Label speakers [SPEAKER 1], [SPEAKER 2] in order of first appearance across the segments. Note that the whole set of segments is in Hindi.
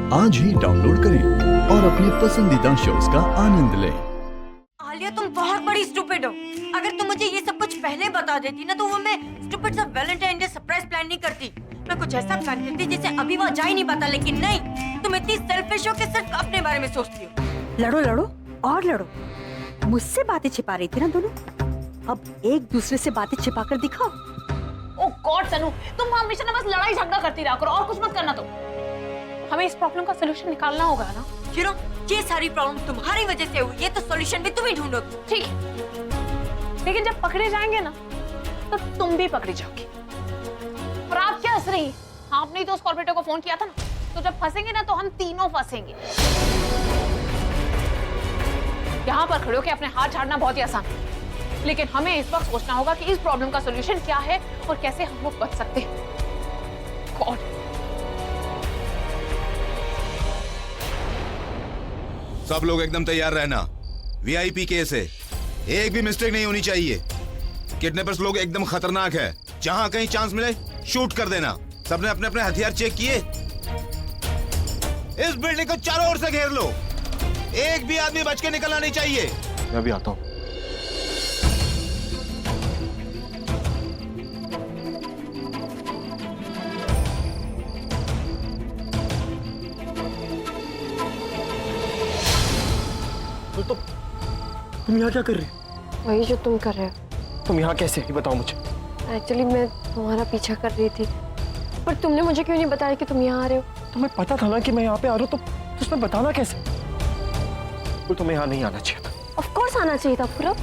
[SPEAKER 1] आज ही डाउनलोड करें और अपने पसंदीदा शोज का आनंद लें।
[SPEAKER 2] आलिया, तुम बहुत बड़ी स्टूपिड हो। अगर तुम मुझे ये सब कुछ पहले बता देती ना तो वो मैं स्टूपिड सा वैलेंटाइन डे सरप्राइज प्लान नहीं करती। मैं कुछ ऐसा प्लान करती जिसे अभी वहाँ जा ही नहीं पाता। लेकिन नहीं, तुम इतनी सेल्फिश हो कि सिर्फ अपने बारे में सोचती हो।
[SPEAKER 3] लड़ो लड़ो और लड़ो। मुझसे बातें छिपा रही थी ना दोनों, अब एक दूसरे से बातें छिपा कर दिखाओ।
[SPEAKER 4] ओह गॉड सनू, तुम हमेशा ना बस लड़ाई झगड़ा करती रहा करो और कुछ मत करना। तो हमें इस प्रॉब्लम का सोल्यूशन निकालना होगा ना।
[SPEAKER 2] हीरो, ये सारी प्रॉब्लम तुम्हारी वजह से हुई है तो सॉल्यूशन भी तुम ही ढूंढोगे।
[SPEAKER 4] ठीक है, लेकिन जब पकड़े जाएंगे ना तो तुम भी पकड़ी जाओगी। और आप क्या हंस रही? आपने तो उस कॉर्पोरेटर को फोन किया था ना, तो जब फंसेंगे ना तो हम तीनों फंसेंगे। यहाँ पर खड़े होकर अपने हाथ झाड़ना बहुत ही आसान है, लेकिन हमें इस वक्त सोचना होगा कि इस प्रॉब्लम का सोल्यूशन क्या है और कैसे हम लोग बच सकते हैं। गॉड,
[SPEAKER 5] सब लोग एकदम तैयार रहना। वीआईपी केस है, एक भी मिस्टेक नहीं होनी चाहिए। किडनैपर्स लोग एकदम खतरनाक है, जहां कहीं चांस मिले शूट कर देना। सबने अपने अपने हथियार चेक किए? इस बिल्डिंग को चारों ओर से घेर लो, एक भी आदमी बच के निकलना नहीं चाहिए।
[SPEAKER 6] मैं भी आता हूं। तो तुम यहाँ क्या कर रही हो?
[SPEAKER 7] वही जो तुम कर रहे हो।
[SPEAKER 6] तुम यहाँ कैसे? ये बताओ मुझे।
[SPEAKER 7] एक्चुअली मैं तुम्हारा पीछा कर रही थी, पर तुमने मुझे क्यों नहीं बताया कि तुम यहाँ आ रहे हो?
[SPEAKER 6] तुम्हें पता था ना कि मैं यहाँ पे आ रहा हूँ, तो उसमें बताना कैसे? तो तुम्हें यहाँ नहीं आना चाहिए था।
[SPEAKER 7] ऑफ कोर्स आना चाहिए था पूरब।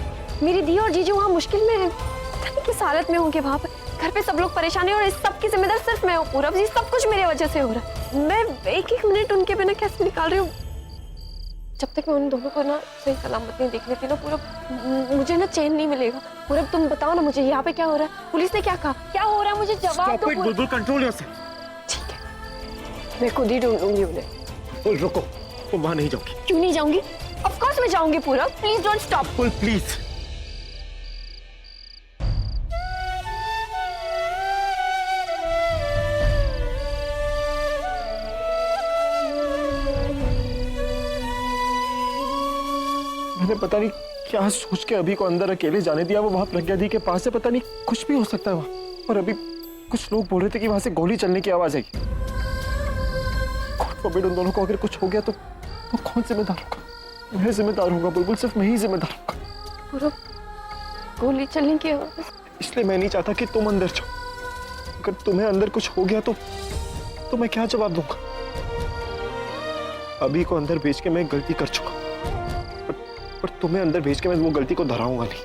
[SPEAKER 7] मेरी दी और जीजू वहाँ मुश्किल में है, पता नहीं किस हालत में होंगे वहाँ पर। घर पे सब लोग परेशान है और इस सब की जिम्मेदार सिर्फ मैं हूँ पूरब। ये सब कुछ मेरे वजह से हो रहा है। मैं एक एक मिनट उनके बिना कैसे निकाल रही हूँ। जब तक मैं उन दोनों को ना सही सलामत नहीं देख लेती ना पूरब, मुझे ना चैन नहीं मिलेगा। पूरब तुम बताओ ना मुझे, यहाँ पे क्या हो रहा है? पुलिस ने क्या कहा? क्या हो रहा है? मुझे जवाब दो।
[SPEAKER 6] बुलबुल, कंट्रोल योरसेल्फ।
[SPEAKER 7] ठीक है, मैं खुद ही ढूंढूंगी उन्हें।
[SPEAKER 6] रुको, तुम वहां नहीं जाओगी।
[SPEAKER 7] क्यों नहीं जाऊंगी? ऑफ कोर्स मैं जाऊंगी पूरब। Please don't stop.
[SPEAKER 6] प्लीज। मैंने पता नहीं क्या सोच के अभी को अंदर अकेले जाने दिया। वो वहां प्रज्ञा दी के पास से, पता नहीं कुछ भी हो सकता है वहां। और अभी कुछ लोग बोल रहे थे कि वहां से गोली चलने की आवाज आई। गॉड फॉरबिड, उन दोनों को अगर कुछ हो गया तो कौन जिम्मेदार होगा? मैं जिम्मेदार होगा बुलबुल, सिर्फ मैं ही जिम्मेदार होगा।
[SPEAKER 7] पूरब, गोली चलने की आवाज?
[SPEAKER 6] इसलिए मैं नहीं चाहता कि तुम अंदर जाओ। अगर तुम्हें अंदर कुछ हो गया तो मैं क्या जवाब दूंगा? अभी को अंदर भेज के मैं गलती कर चुका, पर तुम्हें अंदर भेज के मैं वो गलती को दोहराऊंगा नहीं।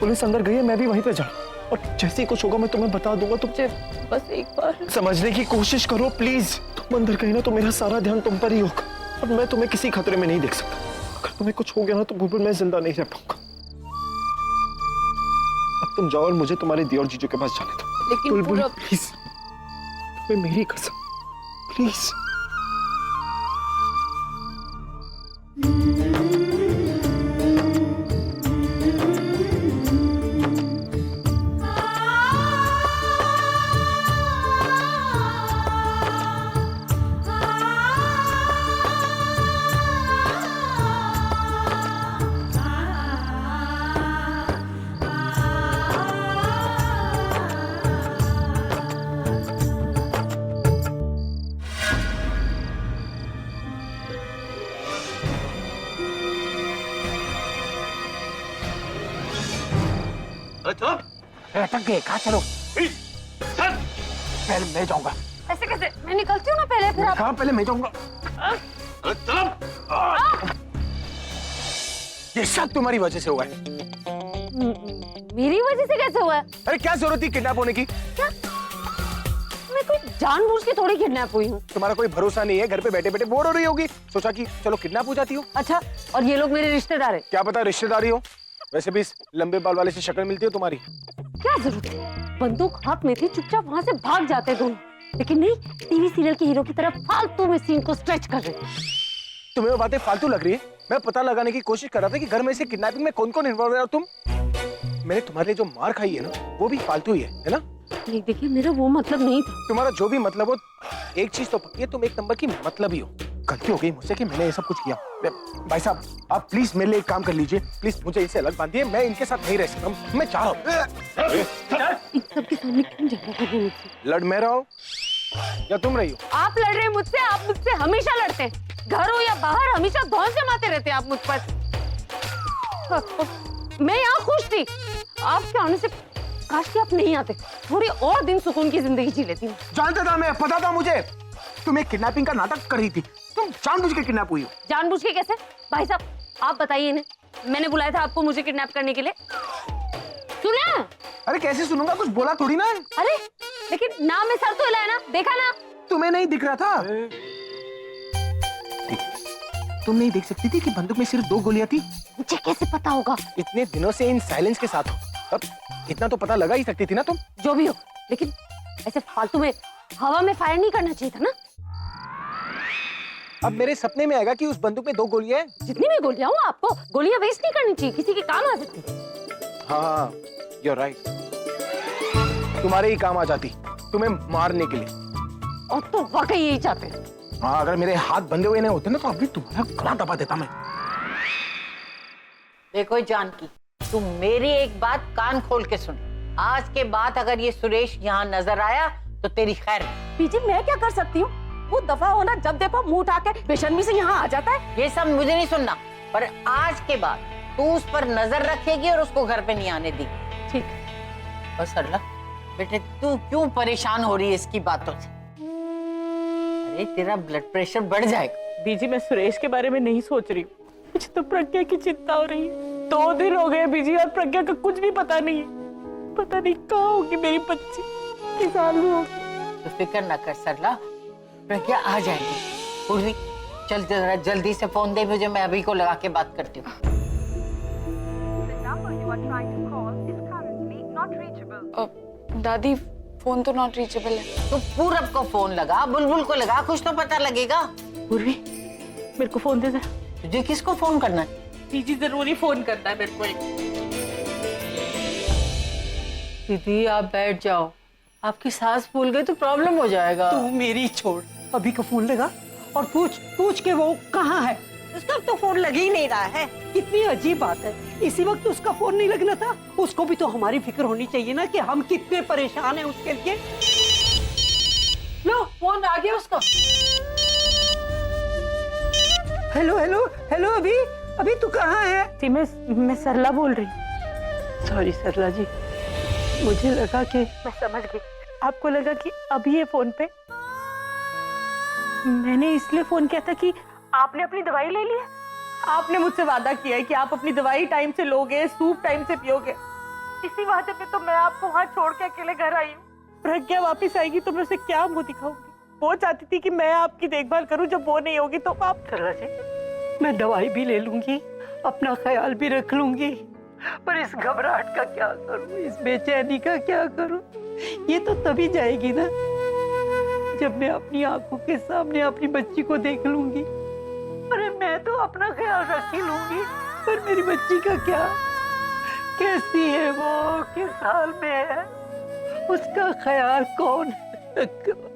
[SPEAKER 6] पुलिस अंदर गई है, मैं भी वहीं पे जा, और जैसे ही कुछ होगा मैं तुम्हें बता दूंगा। तुम
[SPEAKER 7] बस एक बार
[SPEAKER 6] समझने की कोशिश करो प्लीज। तुम अंदर गई ना तो मेरा सारा ध्यान तुम पर ही होगा, और मैं तुम्हें किसी खतरे में नहीं देख सकता। अगर तुम्हें कुछ हो गया ना तो बुलबुल मैं जिंदा नहीं रह पाऊंगा। अब तुम जाओ और मुझे तुम्हारे दी और जीजू के पास जाने दो।
[SPEAKER 7] लेकिन
[SPEAKER 6] बुलबुल
[SPEAKER 7] पूरब,
[SPEAKER 6] प्लीज, तुम्हें मेरी कसम, प्लीज।
[SPEAKER 8] अटक गए, कहाँ चलो? पहले मैं जाऊंगा।
[SPEAKER 7] ऐसे कैसे? मैं निकलती हूँ ना पहले, फिर आप।
[SPEAKER 8] कहाँ? पहले मैं जाऊंगा। ये सब तुम्हारी वजह से हुआ है।
[SPEAKER 7] मेरी वजह से कैसे हुआ है?
[SPEAKER 8] अरे क्या जरूरत थी किडनैप होने की?
[SPEAKER 7] क्या? मैं कोई जानबूझ के थोड़ी किडनैप हुई हूँ।
[SPEAKER 8] तुम्हारा कोई भरोसा नहीं है, घर पे बैठे बैठे बोर हो रही होगी, सोचा कि चलो किडनैप हो जाती हूँ।
[SPEAKER 7] अच्छा, और ये लोग मेरे रिश्तेदार है?
[SPEAKER 8] क्या पता रिश्तेदारी हो। वैसे भी इस लंबे बाल वाले से शक्ल मिलती है तुम्हारी।
[SPEAKER 7] क्या जरूरत है? बंदूक हाथ में थी, चुपचाप वहाँ से भाग जाते दोनों। लेकिन नहीं, टीवी सीरियल के हीरो की तरफ फालतू में सीन को स्ट्रेच कर रहे।
[SPEAKER 8] तुम्हें वो बातें फालतू लग रही है? मैं पता लगाने की कोशिश कर रहा था कि घर में से किडनैपिंग में कौन कौन इन्वॉल्व है, और तुम। मैंने तुम्हारे लिए जो मार खाई है ना, वो भी फालतू ही है ना?
[SPEAKER 7] देखिए, मेरा वो मतलब नहीं था।
[SPEAKER 8] तुम्हारा जो भी मतलब हो, एक चीज तो पक्की है, तुम एक नंबर की मतलब ही हो। गलती हो गई मुझसे कि मैंने ये सब कुछ किया। भाई साहब, आप प्लीज मेरे लिए एक काम कर लीजिए, प्लीज मुझे इनसे अलग बांधिए, मैं इनके साथ नहीं रह सकता, मैं चाह रहा हूँ।
[SPEAKER 3] सबके सामने क्यों झगड़ा कर रहे हो मुझसे?
[SPEAKER 8] लड़ मैं रहा हूँ या तुम रही हो?
[SPEAKER 7] आप लड़ रहे हैं मुझसे, आप मुझसे हमेशा लड़ते हैं, घर हो या बाहर हमेशा धौंस जमाते रहते हैं आप मुझ पर। मैं यहाँ खुश थी, आपके आने से काश कि आप नहीं आते, थोड़ी और दिन सुकून की जिंदगी जी लेती हूँ।
[SPEAKER 8] जानता था मैं, पता था मुझे, तुम एक किडनैपिंग का नाटक कर रही थी, तुम जानबूझ के किडनैप हुई हो।
[SPEAKER 7] जानबूझ के कैसे? भाई साहब आप बताइए इन्हें, मैंने बुलाया था आपको मुझे किडनैप करने के लिए? सुना?
[SPEAKER 8] अरे कैसे सुनूंगा, कुछ बोला थोड़ी ना।
[SPEAKER 7] अरे लेकिन नाम में सर तो हिलाया ना, देखा ना?
[SPEAKER 8] तुम्हें नहीं दिख रहा था? तुम नहीं देख सकती थी कि बंदूक में सिर्फ 2 गोलियां थी?
[SPEAKER 7] मुझे कैसे पता होगा?
[SPEAKER 8] इतने दिनों से इन साइलेंस के साथ हो, अब इतना तो पता लगा ही सकती थी ना तुम।
[SPEAKER 7] जो भी हो, लेकिन ऐसे फालतू में हवा में फायर नहीं करना चाहिए था ना।
[SPEAKER 8] अब मेरे सपने में आएगा कि उस बंदूक में 2 गोलियां हैं।
[SPEAKER 7] जितनी भी गोलियां हो, आपको गोलियां वेस्ट नहीं करनी चाहिए, किसी के काम आ सकती है।
[SPEAKER 8] हाँ, you're right, तुम्हारे ही काम आ जाती, तुम्हें मारने के लिए।
[SPEAKER 7] और तो वाकई यही चाहते हैं।
[SPEAKER 8] हाँ, अगर मेरे हाथ बंधे हुए नहीं होते ना तो अभी तुम्हारा गला दबा देता मैं।
[SPEAKER 9] देखो जानकी, तुम मेरी एक बात कान खोल के सुन, आज के बाद अगर ये सुरेश यहाँ नजर आया तो तेरी खैर।
[SPEAKER 3] बीजी मैं क्या कर सकती हूँ? वो दफा होना, जब देखो मुंह उठा के बेशर्मी से यहाँ आ जाता है।
[SPEAKER 9] ये सब मुझे नहीं सुनना, पर आज के बाद तू उस पर नजर रखेगी और उसको घर पे नहीं आने दी।
[SPEAKER 3] ठीक।
[SPEAKER 9] बस सरला बेटे, तू क्यों परेशान हो रही है इसकी बातों से? अरे तेरा ब्लड प्रेशर बढ़ जाएगा।
[SPEAKER 10] बीजी मैं सुरेश के बारे में नहीं सोच रही, मुझे तो प्रज्ञा की चिंता हो रही है। 2 दिन हो गए बीजी और प्रज्ञा का कुछ भी पता नहीं है। पता नहीं कहाँ होगी मेरी बच्ची, किस हाल में होगी।
[SPEAKER 9] तो फिक्र ना कर सरला, प्रज्ञा आ जाएगी। पूर्वी चल जरा जल्दी से फोन दे मुझे, मैं अभी को लगा के बात करती हूँ।
[SPEAKER 4] दादी फोन तो नॉट रीचेबल है।
[SPEAKER 9] तो पूरब को फोन लगा, बुलबुल को लगा, कुछ तो पता लगेगा।
[SPEAKER 10] पूर्वी मेरे को फोन दे दे।
[SPEAKER 9] तुझे किसको फोन करना है?
[SPEAKER 10] बीजी जरूरी फोन करता है मेरे को।
[SPEAKER 9] दीदी आप बैठ जाओ, आपकी सांस फूल गई तो प्रॉब्लम हो जाएगा।
[SPEAKER 3] तू मेरी छोड़, अभी का फोन लगा और पूछ के वो कहाँ है। उसका तो फोन लग ही नहीं रहा है। कितनी अजीब बात है, इसी वक्त उसका फोन नहीं लगना था। उसको भी तो हमारी फिक्र होनी चाहिए ना कि हम कितने परेशान हैं उसके लिए। लो फोन आ गया उसका। हेलो हेलो हेलो, अभी तू कहाँ है?
[SPEAKER 10] मैं सरला बोल रही।
[SPEAKER 3] सॉरी सरला जी, मुझे लगा कि
[SPEAKER 10] मैं समझ गई, आपको लगा कि अभी ये फोन पे। मैंने इसलिए फोन किया था कि आपने अपनी दवाई ले ली है। आपने मुझसे वादा किया है कि आप अपनी दवाई टाइम से लोगे, सूप टाइम से पियोगे। इसी वजह पे तो मैं आपको वहाँ छोड़ के अकेले घर आई हूँ। प्रज्ञा वापस आएगी तो मैं उसे क्या मुंह दिखाऊंगी? वो चाहती थी कि मैं आपकी देखभाल करूँ, जब वो नहीं होगी तो आप।
[SPEAKER 3] सरला जी, मैं दवाई भी ले लूंगी, अपना ख्याल भी रख लूंगी, पर इस घबराहट का क्या करूं, इस बेचैनी का क्या करूं? ये तो तभी जाएगी ना जब मैं अपनी आंखों के सामने अपनी बच्ची को देख लूंगी। अरे मैं तो अपना ख्याल रख ही लूंगी, पर मेरी बच्ची का क्या? कैसी है वो, किस हाल में है, उसका ख्याल कौन रखेगा?